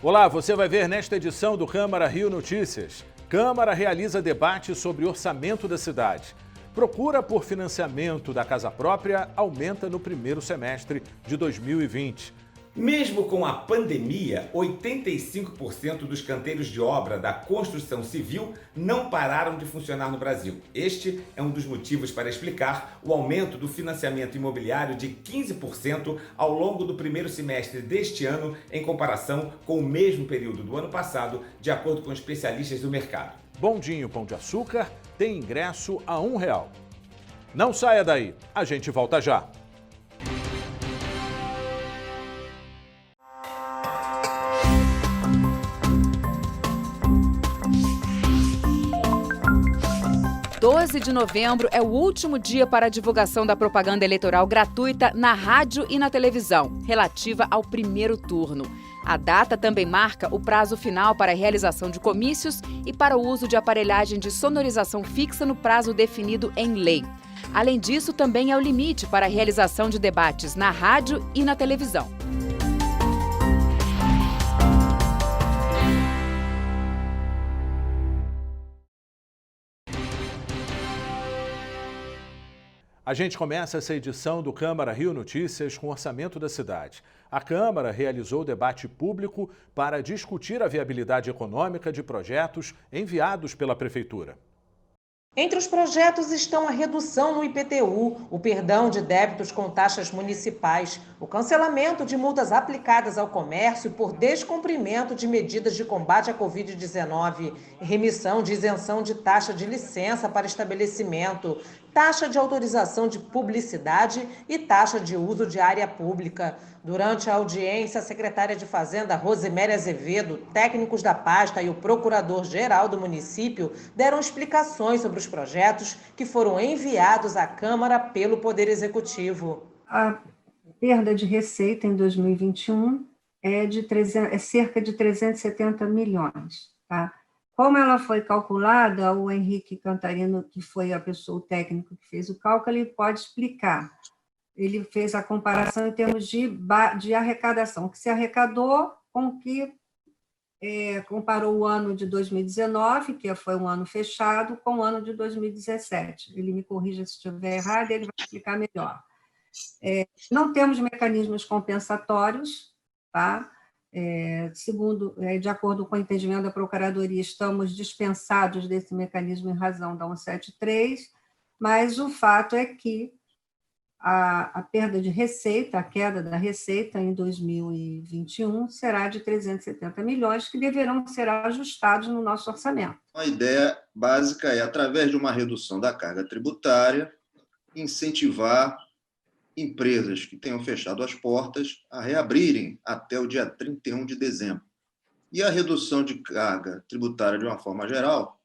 Olá, você vai ver nesta edição do Câmara Rio Notícias. Câmara realiza debate sobre orçamento da cidade. Procura por financiamento da casa própria aumenta no primeiro semestre de 2020. Mesmo com a pandemia, 85% dos canteiros de obra da construção civil não pararam de funcionar no Brasil. Este é um dos motivos para explicar o aumento do financiamento imobiliário de 15% ao longo do primeiro semestre deste ano, em comparação com o mesmo período do ano passado, de acordo com especialistas do mercado. Bondinho Pão de Açúcar tem ingresso a R$1. Não saia daí, a gente volta já. Dia 12 de novembro é o último dia para a divulgação da propaganda eleitoral gratuita na rádio e na televisão, relativa ao primeiro turno. A data também marca o prazo final para a realização de comícios e para o uso de aparelhagem de sonorização fixa no prazo definido em lei. Além disso, também é o limite para a realização de debates na rádio e na televisão. A gente começa essa edição do Câmara Rio Notícias com o orçamento da cidade. A Câmara realizou debate público para discutir a viabilidade econômica de projetos enviados pela Prefeitura. Entre os projetos estão a redução no IPTU, o perdão de débitos com taxas municipais, o cancelamento de multas aplicadas ao comércio por descumprimento de medidas de combate à Covid-19, remissão de isenção de taxa de licença para estabelecimento, taxa de autorização de publicidade e taxa de uso de área pública. Durante a audiência, a secretária de Fazenda, Rosiméria Azevedo, técnicos da pasta e o procurador-geral do município deram explicações sobre os projetos que foram enviados à Câmara pelo Poder Executivo. A perda de receita em 2021 é cerca de 370 milhões. Tá? Como ela foi calculada, o Henrique Cantarino, que foi a pessoa, o técnico que fez o cálculo, ele pode explicar. Ele fez a comparação em termos de arrecadação, que se arrecadou com o que comparou o ano de 2019, que foi um ano fechado, com o ano de 2017. Ele me corrija se estiver errado, ele vai explicar melhor. Não temos mecanismos compensatórios, tá? Segundo, de acordo com o entendimento da Procuradoria, estamos dispensados desse mecanismo em razão da 173, mas o fato é que a perda de receita, a queda da receita em 2021 será de 370 milhões, que deverão ser ajustados no nosso orçamento. A ideia básica é, através de uma redução da carga tributária, incentivar empresas que tenham fechado as portas a reabrirem até o dia 31 de dezembro. E a redução de carga tributária, de uma forma geral,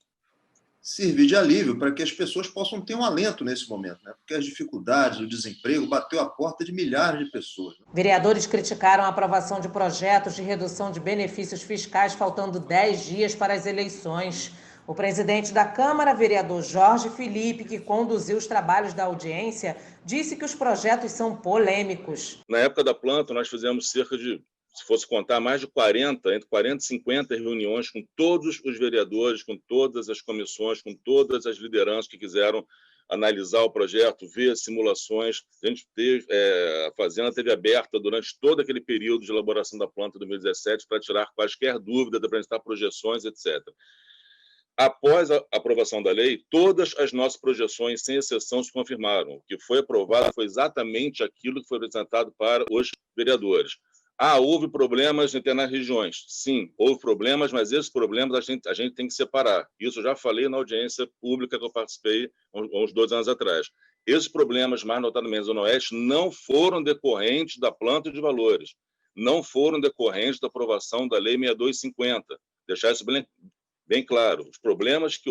servir de alívio para que as pessoas possam ter um alento nesse momento, né? Porque as dificuldades, o desemprego bateu a porta de milhares de pessoas. Vereadores criticaram a aprovação de projetos de redução de benefícios fiscais faltando 10 dias para as eleições. O presidente da Câmara, vereador Jorge Felipe, que conduziu os trabalhos da audiência, disse que os projetos são polêmicos. Na época da planta, nós fizemos cerca de, se fosse contar, mais de 40, entre 40 e 50 reuniões com todos os vereadores, com todas as comissões, com todas as lideranças que quiseram analisar o projeto, ver simulações. A Fazenda teve aberta durante todo aquele período de elaboração da planta de 2017 para tirar quaisquer dúvidas, apresentar projeções, etc. Após a aprovação da lei, todas as nossas projeções, sem exceção, se confirmaram. O que foi aprovado foi exatamente aquilo que foi apresentado para os vereadores. Houve problemas nas regiões. Sim, houve problemas, mas esses problemas a gente tem que separar. Isso eu já falei na audiência pública que eu participei há uns 2 anos atrás. Esses problemas, mais notadamente na Zona Oeste, não foram decorrentes da planta de valores, não foram decorrentes da aprovação da Lei 6250. Deixar isso bem claro. Os problemas que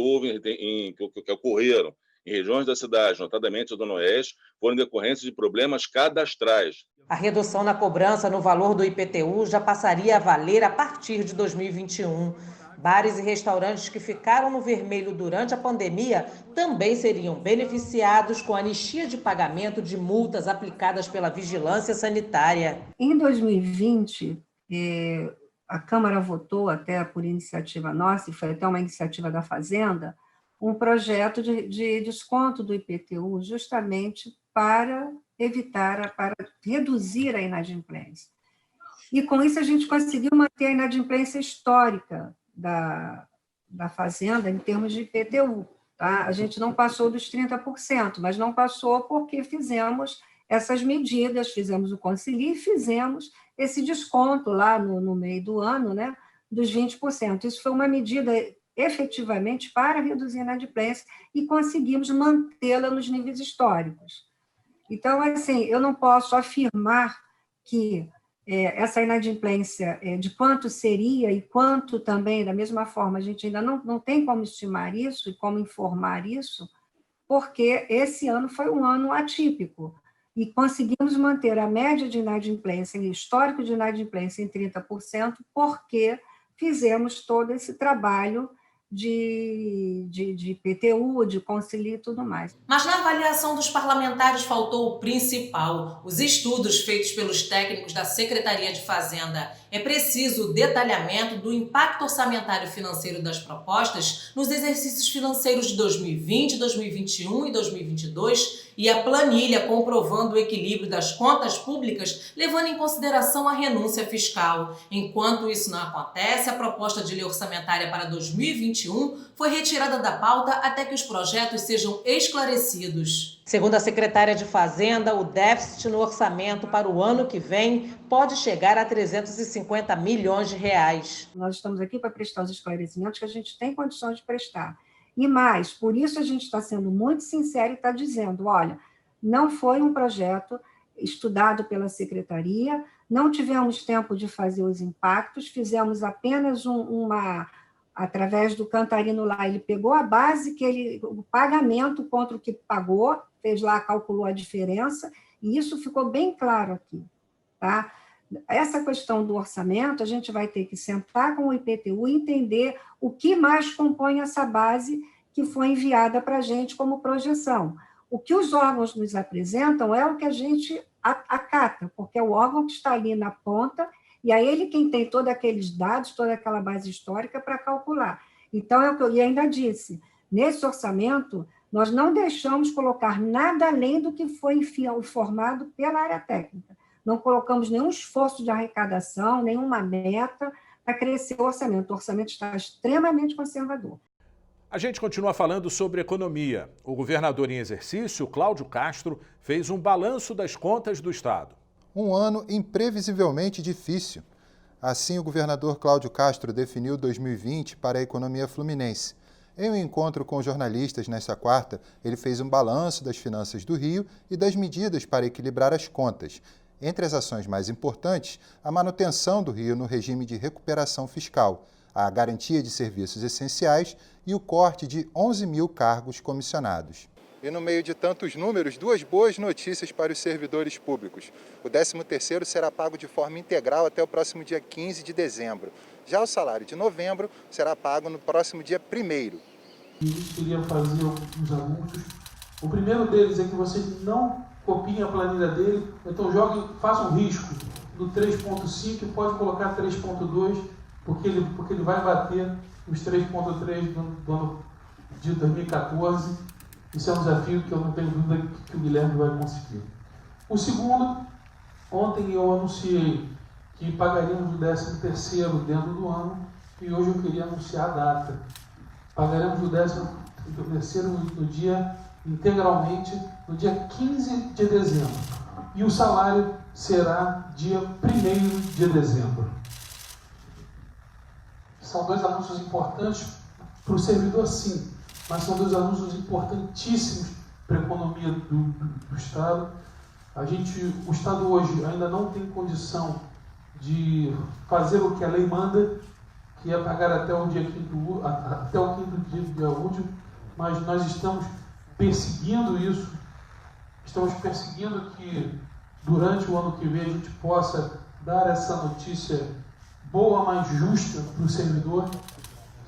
que ocorreram em regiões da cidade, notadamente a Zona Oeste, foram decorrentes de problemas cadastrais. A redução na cobrança no valor do IPTU já passaria a valer a partir de 2021. Bares e restaurantes que ficaram no vermelho durante a pandemia também seriam beneficiados com anistia de pagamento de multas aplicadas pela Vigilância Sanitária. Em 2020, a Câmara votou até por iniciativa nossa, e foi até uma iniciativa da Fazenda, um projeto de desconto do IPTU justamente para para reduzir a inadimplência. E com isso a gente conseguiu manter a inadimplência histórica da Fazenda em termos de IPTU. Tá? A gente não passou dos 30%, mas não passou porque fizemos essas medidas, fizemos o concílio e fizemos esse desconto lá no meio do ano, né, dos 20%. Isso foi uma medida efetivamente para reduzir a inadimplência e conseguimos mantê-la nos níveis históricos. Então, assim, eu não posso afirmar que essa inadimplência, de quanto seria e quanto também, da mesma forma, a gente ainda não tem como estimar isso e como informar isso, porque esse ano foi um ano atípico e conseguimos manter a média de inadimplência, o histórico de inadimplência em 30%, porque fizemos todo esse trabalho de IPTU, de concílio e tudo mais. Mas na avaliação dos parlamentares faltou o principal: os estudos feitos pelos técnicos da Secretaria de Fazenda. É preciso o detalhamento do impacto orçamentário financeiro das propostas nos exercícios financeiros de 2020, 2021 e 2022 e a planilha comprovando o equilíbrio das contas públicas, levando em consideração a renúncia fiscal. Enquanto isso não acontece, a proposta de lei orçamentária para 2021 foi retirada da pauta até que os projetos sejam esclarecidos. Segundo a secretária de Fazenda, o déficit no orçamento para o ano que vem pode chegar a 350 milhões de reais. Nós estamos aqui para prestar os esclarecimentos que a gente tem condições de prestar. E mais, por isso a gente está sendo muito sincero e está dizendo, olha, não foi um projeto estudado pela secretaria, não tivemos tempo de fazer os impactos, fizemos apenas através do Cantarino lá, ele pegou a base, o pagamento contra o que pagou, fez lá, calculou a diferença, e isso ficou bem claro aqui. Tá? Essa questão do orçamento, a gente vai ter que sentar com o IPTU e entender o que mais compõe essa base que foi enviada para a gente como projeção. O que os órgãos nos apresentam é o que a gente acata, porque é o órgão que está ali na ponta, e é ele quem tem todos aqueles dados, toda aquela base histórica para calcular. Então, é o que eu ainda disse, nesse orçamento, nós não deixamos colocar nada além do que foi informado pela área técnica. Não colocamos nenhum esforço de arrecadação, nenhuma meta para crescer o orçamento. O orçamento está extremamente conservador. A gente continua falando sobre economia. O governador em exercício, Cláudio Castro, fez um balanço das contas do Estado. Um ano imprevisivelmente difícil. Assim, o governador Cláudio Castro definiu 2020 para a economia fluminense. Em um encontro com jornalistas nesta quarta, ele fez um balanço das finanças do Rio e das medidas para equilibrar as contas. Entre as ações mais importantes, a manutenção do Rio no regime de recuperação fiscal, a garantia de serviços essenciais e o corte de 11 mil cargos comissionados. E no meio de tantos números, duas boas notícias para os servidores públicos. O 13º será pago de forma integral até o próximo dia 15 de dezembro. Já o salário de novembro será pago no próximo dia 1º. Queria fazer alguns anúncios. O primeiro deles é que vocês não copiem a planilha dele, então façam um risco do 3.5 e pode colocar 3.2, porque ele vai bater os 3.3 do ano de 2014. Isso é um desafio que eu não tenho dúvida que o Guilherme vai conseguir. O segundo, ontem eu anunciei que pagaríamos o 13º dentro do ano e hoje eu queria anunciar a data. Pagaremos o 13º integralmente no dia 15 de dezembro. E o salário será dia 1º de dezembro. São dois anúncios importantes para o servidor, sim, mas são dois anúncios importantíssimos para a economia do Estado. O Estado hoje ainda não tem condição de fazer o que a lei manda, que é pagar até o quinto dia útil, mas nós estamos perseguindo isso, estamos perseguindo que durante o ano que vem a gente possa dar essa notícia boa, mas justa para o servidor,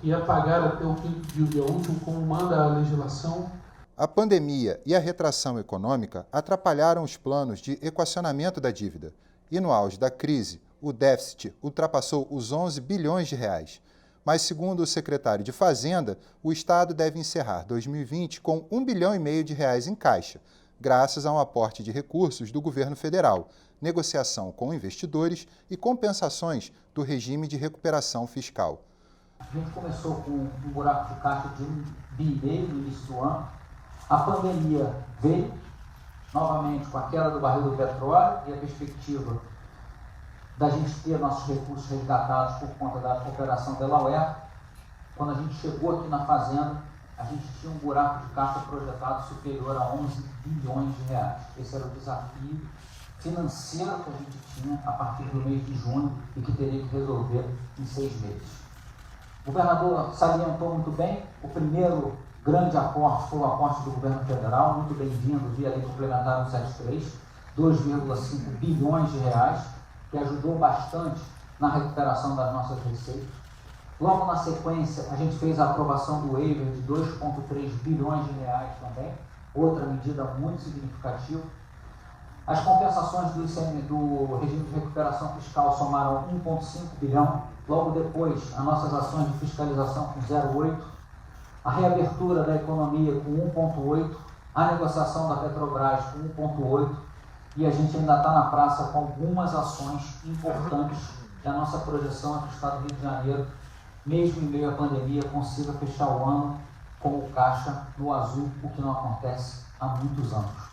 que é pagar até o quinto dia útil, como manda a legislação. A pandemia e a retração econômica atrapalharam os planos de equacionamento da dívida. E no auge da crise, o déficit ultrapassou os 11 bilhões de reais. Mas, segundo o secretário de Fazenda, o Estado deve encerrar 2020 com 1,5 bilhão de reais em caixa, graças a um aporte de recursos do governo federal, negociação com investidores e compensações do regime de recuperação fiscal. A gente começou com um buraco de caixa de 1,5 bilhão no início do ano. A pandemia veio, novamente com a queda do barril do petróleo e a perspectiva da gente ter nossos recursos resgatados por conta da operação Delaware. Quando a gente chegou aqui na Fazenda, a gente tinha um buraco de caixa projetado superior a 11 bilhões de reais. Esse era o desafio financeiro que a gente tinha a partir do mês de junho e que teria que resolver em 6 meses. O governador salientou muito bem, o primeiro grande aporte foi o aporte do governo federal, muito bem-vindo via Lei Complementar 173, 2,5 bilhões de reais, que ajudou bastante na recuperação das nossas receitas. Logo na sequência, a gente fez a aprovação do waiver de 2,3 bilhões de reais também, outra medida muito significativa. As compensações do regime de recuperação fiscal somaram 1,5 bilhão. Logo depois, as nossas ações de fiscalização com 0,8, a reabertura da economia com 1,8, a negociação da Petrobras com 1,8, e a gente ainda está na praça com algumas ações importantes que a nossa projeção é que o Estado do Rio de Janeiro, mesmo em meio à pandemia, consiga fechar o ano com o caixa no azul, o que não acontece há muitos anos.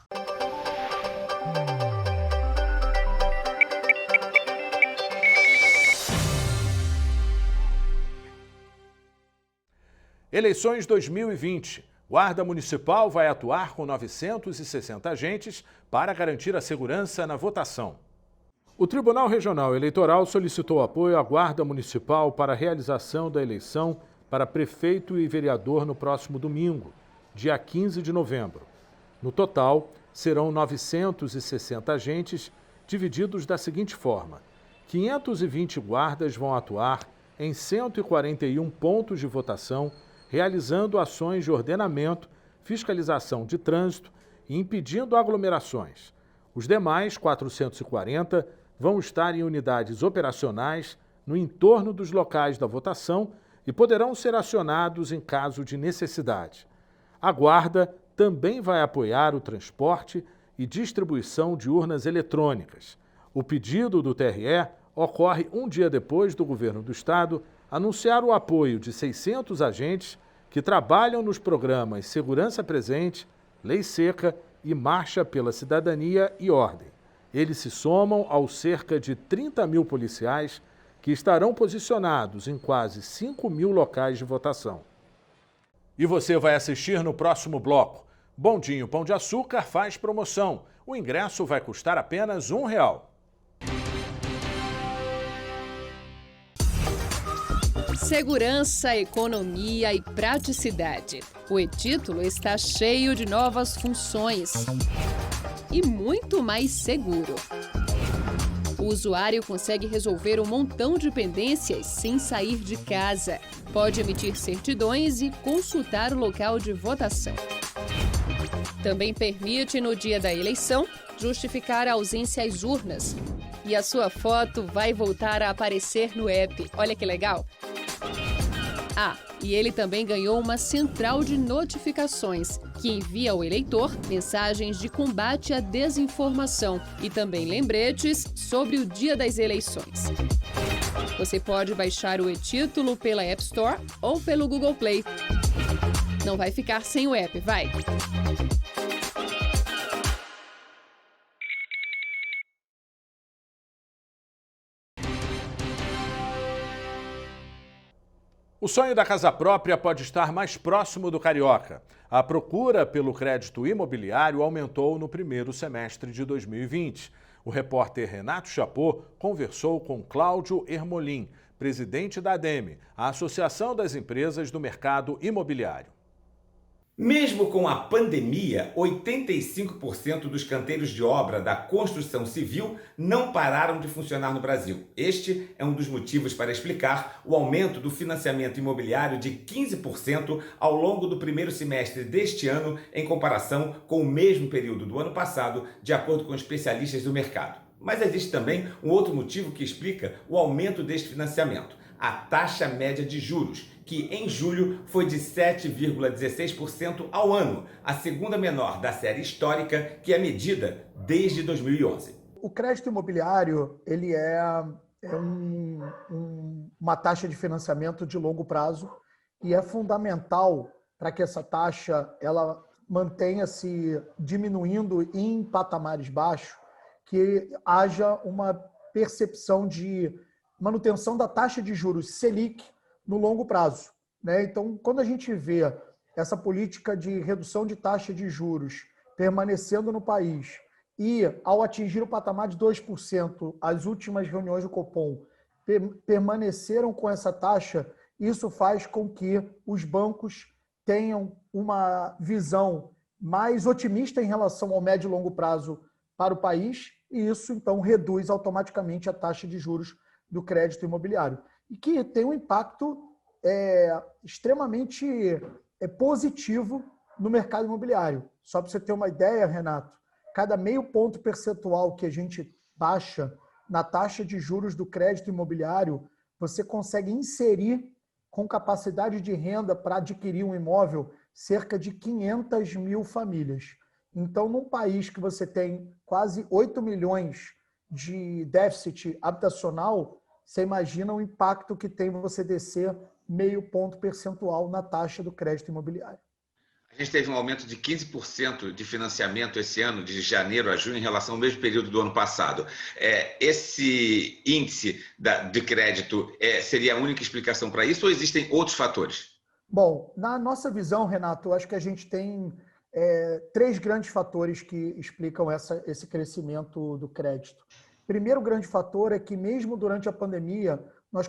Eleições 2020. Guarda Municipal vai atuar com 960 agentes para garantir a segurança na votação. O Tribunal Regional Eleitoral solicitou apoio à Guarda Municipal para a realização da eleição para prefeito e vereador no próximo domingo, dia 15 de novembro. No total, serão 960 agentes, divididos da seguinte forma: 520 guardas vão atuar em 141 pontos de votação, realizando ações de ordenamento, fiscalização de trânsito e impedindo aglomerações. Os demais 440 vão estar em unidades operacionais no entorno dos locais da votação e poderão ser acionados em caso de necessidade. A Guarda também vai apoiar o transporte e distribuição de urnas eletrônicas. O pedido do TRE ocorre um dia depois do governo do Estado anunciar o apoio de 600 agentes que trabalham nos programas Segurança Presente, Lei Seca e Marcha pela Cidadania e Ordem. Eles se somam aos cerca de 30 mil policiais que estarão posicionados em quase 5 mil locais de votação. E você vai assistir no próximo bloco. Bondinho Pão de Açúcar faz promoção. O ingresso vai custar apenas R$1. Segurança, economia e praticidade. O e-Título está cheio de novas funções e muito mais seguro. O usuário consegue resolver um montão de pendências sem sair de casa. Pode emitir certidões e consultar o local de votação. Também permite, no dia da eleição, justificar a ausência às urnas. E a sua foto vai voltar a aparecer no app. Olha que legal! Ah, e ele também ganhou uma central de notificações, que envia ao eleitor mensagens de combate à desinformação e também lembretes sobre o dia das eleições. Você pode baixar o e-Título pela App Store ou pelo Google Play. Não vai ficar sem o app, vai! O sonho da casa própria pode estar mais próximo do carioca. A procura pelo crédito imobiliário aumentou no primeiro semestre de 2020. O repórter Renato Chapot conversou com Cláudio Ermolim, presidente da ADEME, a Associação das Empresas do Mercado Imobiliário. Mesmo com a pandemia, 85% dos canteiros de obra da construção civil não pararam de funcionar no Brasil. Este é um dos motivos para explicar o aumento do financiamento imobiliário de 15% ao longo do primeiro semestre deste ano, em comparação com o mesmo período do ano passado, de acordo com especialistas do mercado. Mas existe também um outro motivo que explica o aumento deste financiamento: a taxa média de juros, que em julho foi de 7,16% ao ano, a segunda menor da série histórica, que é medida desde 2011. O crédito imobiliário ele é uma taxa de financiamento de longo prazo e é fundamental para que essa taxa ela mantenha-se diminuindo em patamares baixos, que haja uma percepção de manutenção da taxa de juros Selic no longo prazo, né? Então, quando a gente vê essa política de redução de taxa de juros permanecendo no país e, ao atingir o patamar de 2%, as últimas reuniões do Copom permaneceram com essa taxa, isso faz com que os bancos tenham uma visão mais otimista em relação ao médio e longo prazo para o país, e isso, então, reduz automaticamente a taxa de juros do crédito imobiliário, e que tem um impacto extremamente positivo no mercado imobiliário. Só para você ter uma ideia, Renato, cada meio ponto percentual que a gente baixa na taxa de juros do crédito imobiliário, você consegue inserir com capacidade de renda para adquirir um imóvel cerca de 500 mil famílias. Então, num país que você tem quase 8 milhões de déficit habitacional, você imagina o impacto que tem você descer meio ponto percentual na taxa do crédito imobiliário. A gente teve um aumento de 15% de financiamento esse ano, de janeiro a junho, em relação ao mesmo período do ano passado. Esse índice de crédito seria a única explicação para isso ou existem outros fatores? Bom, na nossa visão, Renato, eu acho que a gente tem 3 grandes fatores que explicam esse crescimento do crédito. Primeiro grande fator é que mesmo durante a pandemia, nós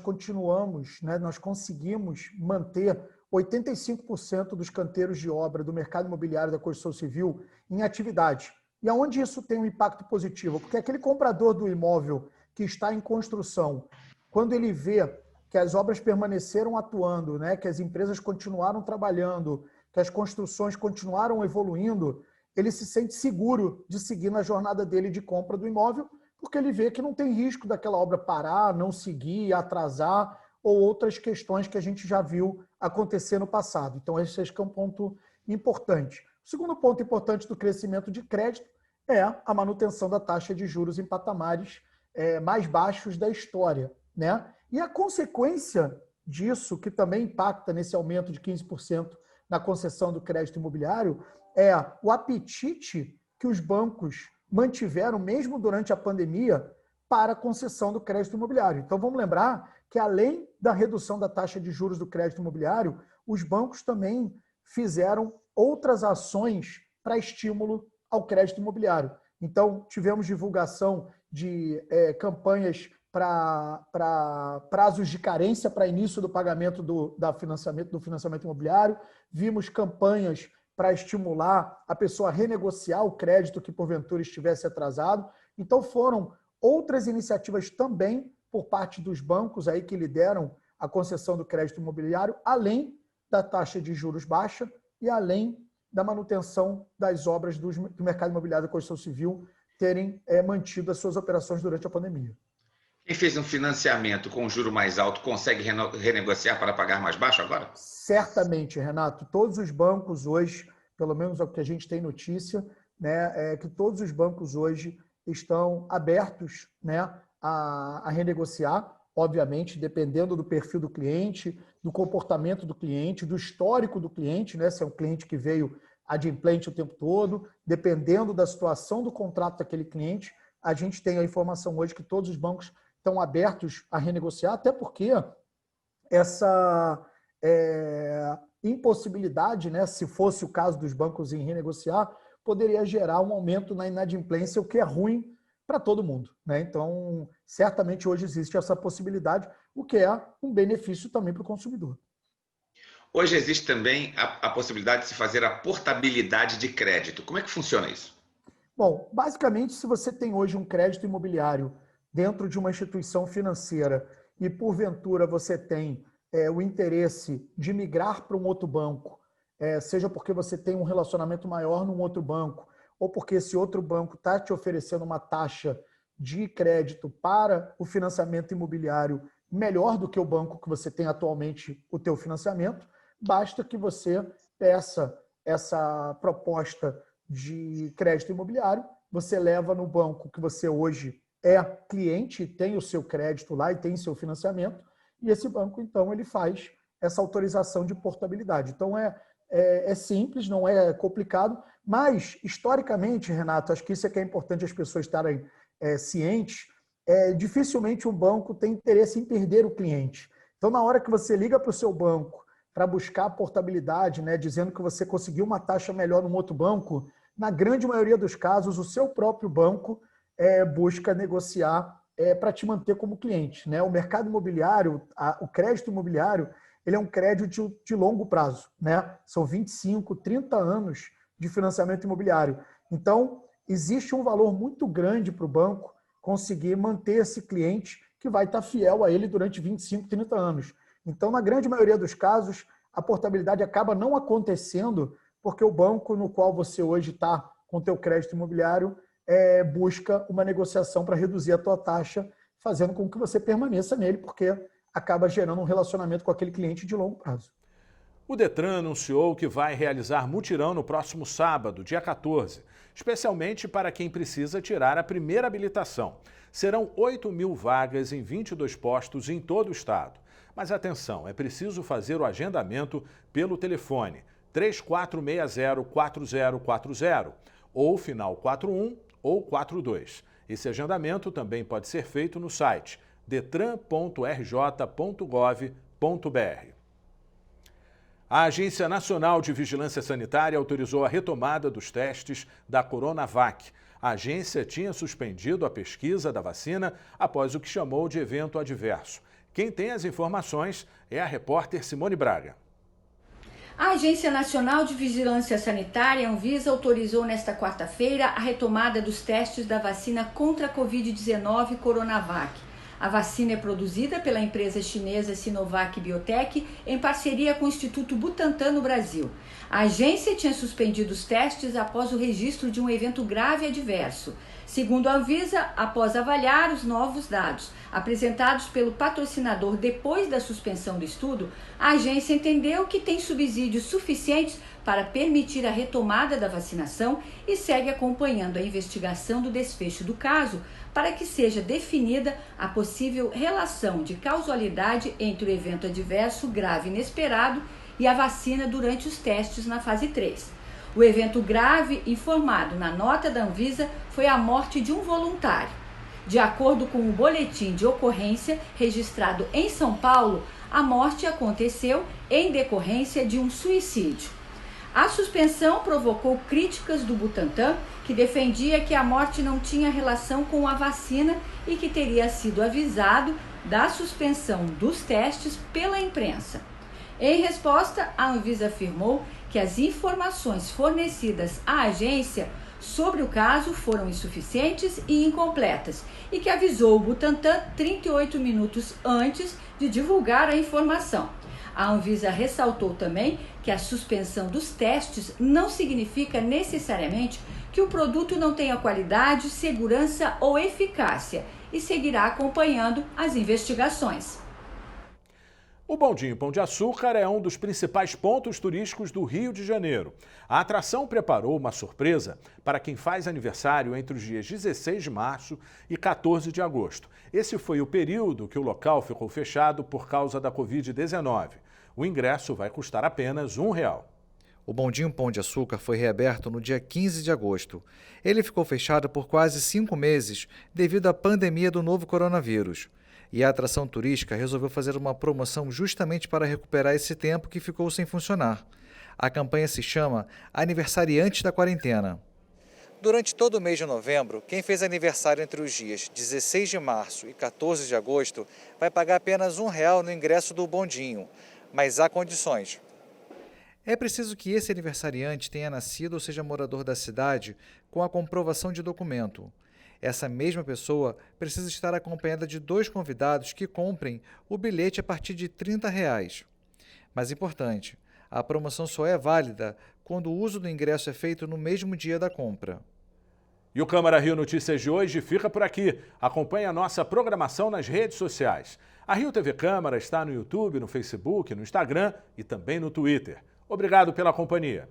conseguimos manter 85% dos canteiros de obra do mercado imobiliário da construção civil em atividade. E aonde isso tem um impacto positivo? Porque aquele comprador do imóvel que está em construção, quando ele vê que as obras permaneceram atuando, né, que as empresas continuaram trabalhando, que as construções continuaram evoluindo, ele se sente seguro de seguir na jornada dele de compra do imóvel, porque ele vê que não tem risco daquela obra parar, não seguir, atrasar, ou outras questões que a gente já viu acontecer no passado. Então, esse é um ponto importante. O segundo ponto importante do crescimento de crédito é a manutenção da taxa de juros em patamares mais baixos da história, né? E a consequência disso, que também impacta nesse aumento de 15% na concessão do crédito imobiliário, é o apetite que os bancos mantiveram, mesmo durante a pandemia, para a concessão do crédito imobiliário. Então, vamos lembrar que, além da redução da taxa de juros do crédito imobiliário, os bancos também fizeram outras ações para estímulo ao crédito imobiliário. Então, tivemos divulgação de campanhas para prazos de carência para início do pagamento do financiamento imobiliário, vimos campanhas para estimular a pessoa a renegociar o crédito que porventura estivesse atrasado. Então, foram outras iniciativas também por parte dos bancos aí que lideram a concessão do crédito imobiliário, além da taxa de juros baixa e além da manutenção das obras do mercado imobiliário da construção civil terem mantido as suas operações durante a pandemia. Quem fez um financiamento com juro mais alto consegue renegociar para pagar mais baixo agora? Certamente, Renato. Todos os bancos hoje, pelo menos é o que a gente tem notícia, né, é que todos os bancos hoje estão abertos, né, a renegociar, obviamente, dependendo do perfil do cliente, do comportamento do cliente, do histórico do cliente, né, se é um cliente que veio adimplente o tempo todo, dependendo da situação do contrato daquele cliente, a gente tem a informação hoje que todos os bancos estão abertos a renegociar, até porque essa impossibilidade, né, se fosse o caso dos bancos em renegociar, poderia gerar um aumento na inadimplência, o que é ruim para todo mundo, né? Então, certamente hoje existe essa possibilidade, o que é um benefício também para o consumidor. Hoje existe também a possibilidade de se fazer a portabilidade de crédito. Como é que funciona isso? Bom, basicamente, se você tem hoje um crédito imobiliário dentro de uma instituição financeira e, porventura, você tem o interesse de migrar para um outro banco, seja porque você tem um relacionamento maior num outro banco, ou porque esse outro banco está te oferecendo uma taxa de crédito para o financiamento imobiliário melhor do que o banco que você tem atualmente o teu financiamento, basta que você peça essa proposta de crédito imobiliário, você leva no banco que você hoje é cliente, tem o seu crédito lá e tem seu financiamento, e esse banco, então, ele faz essa autorização de portabilidade. Então, é simples, não é complicado, mas, historicamente, Renato, acho que isso é que é importante as pessoas estarem cientes, dificilmente um banco tem interesse em perder o cliente. Então, na hora que você liga para o seu banco para buscar a portabilidade, né, dizendo que você conseguiu uma taxa melhor num outro banco, na grande maioria dos casos, o seu próprio banco busca negociar para te manter como cliente, né? O mercado imobiliário, o crédito imobiliário, ele é um crédito de longo prazo, né? São 25, 30 anos de financiamento imobiliário. Então, existe um valor muito grande para o banco conseguir manter esse cliente que vai estar fiel a ele durante 25, 30 anos. Então, na grande maioria dos casos, a portabilidade acaba não acontecendo porque o banco no qual você hoje está com o teu crédito imobiliário busca uma negociação para reduzir a tua taxa, fazendo com que você permaneça nele, porque acaba gerando um relacionamento com aquele cliente de longo prazo. O Detran anunciou que vai realizar mutirão no próximo sábado, dia 14, especialmente para quem precisa tirar a primeira habilitação. Serão 8.000 vagas em 22 postos em todo o estado. Mas atenção, é preciso fazer o agendamento pelo telefone 3460-4040 ou final 41 ou 42. Esse agendamento também pode ser feito no site detran.rj.gov.br. A Agência Nacional de Vigilância Sanitária autorizou a retomada dos testes da Coronavac. A agência tinha suspendido a pesquisa da vacina após o que chamou de evento adverso. Quem tem as informações é a repórter Simone Braga. A Agência Nacional de Vigilância Sanitária, Anvisa, autorizou nesta quarta-feira a retomada dos testes da vacina contra a Covid-19 Coronavac. A vacina é produzida pela empresa chinesa Sinovac Biotech em parceria com o Instituto Butantan no Brasil. A agência tinha suspendido os testes após o registro de um evento grave adverso. Segundo a Anvisa, após avaliar os novos dados apresentados pelo patrocinador depois da suspensão do estudo, a agência entendeu que tem subsídios suficientes para permitir a retomada da vacinação e segue acompanhando a investigação do desfecho do caso para que seja definida a possível relação de causalidade entre o evento adverso grave inesperado e a vacina durante os testes na fase 3. O evento grave informado na nota da Anvisa foi a morte de um voluntário. De acordo com o boletim de ocorrência registrado em São Paulo, a morte aconteceu em decorrência de um suicídio. A suspensão provocou críticas do Butantan, que defendia que a morte não tinha relação com a vacina e que teria sido avisado da suspensão dos testes pela imprensa. Em resposta, a Anvisa afirmou que as informações fornecidas à agência sobre o caso foram insuficientes e incompletas e que avisou o Butantan 38 minutos antes de divulgar a informação. A Anvisa ressaltou também que a suspensão dos testes não significa necessariamente que o produto não tenha qualidade, segurança ou eficácia e seguirá acompanhando as investigações. O Bondinho Pão de Açúcar é um dos principais pontos turísticos do Rio de Janeiro. A atração preparou uma surpresa para quem faz aniversário entre os dias 16 de março e 14 de agosto. Esse foi o período que o local ficou fechado por causa da Covid-19. O ingresso vai custar apenas R$1. O Bondinho Pão de Açúcar foi reaberto no dia 15 de agosto. Ele ficou fechado por quase 5 meses devido à pandemia do novo coronavírus. E a atração turística resolveu fazer uma promoção justamente para recuperar esse tempo que ficou sem funcionar. A campanha se chama Aniversariantes da Quarentena. Durante todo o mês de novembro, quem fez aniversário entre os dias 16 de março e 14 de agosto vai pagar apenas R$1 no ingresso do bondinho, mas há condições. É preciso que esse aniversariante tenha nascido ou seja morador da cidade com a comprovação de documento. Essa mesma pessoa precisa estar acompanhada de 2 convidados que comprem o bilhete a partir de R$30. Mas importante, a promoção só é válida quando o uso do ingresso é feito no mesmo dia da compra. E o Câmara Rio Notícias de hoje fica por aqui. Acompanhe a nossa programação nas redes sociais. A Rio TV Câmara está no YouTube, no Facebook, no Instagram e também no Twitter. Obrigado pela companhia.